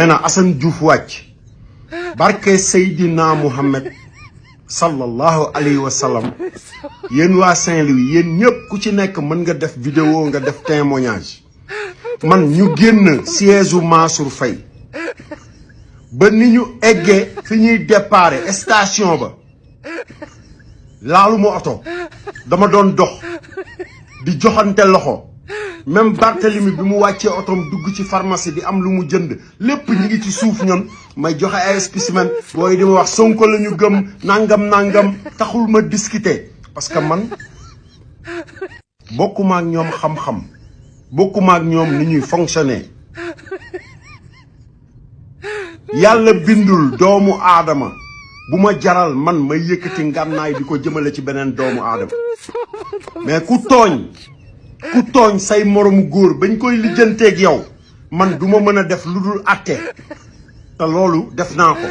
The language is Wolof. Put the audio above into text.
أنا أسن Diouf wàcc barke Seydina Muhammad sallallahu alayhi wa sallam yéen waa Saint-Louis yéen ñëpp ku ci nekk mën nga def vidéo nga def témoignage man ñu génn siège u Mansour Faye ba ni ñu eggee fi ñuy déparé station ba laalu ma oto dama doon dox di joxante loxo même Barthélemy bi mu wàccee otom dugg ci pharmacie di am lu mu jënd lépp ñi ngi ci suuf ñun may joxe ay spécimen booy di ma wax Sonko la ñu gëm nangam taxul ma discuter parce que man bokkuma ak ñoom xam-xam bokkuma ak ñoom ni ñuy fonctionner yàlla bindul doomu aadama bu ma jaral man may yëkkati ngànnaay di ko jëmale ci beneen doomu aadama mais ku tooñ say moromu góor bañ koy lijjanteeg yow man duma mën a def lu dul atte te loolu def naa ko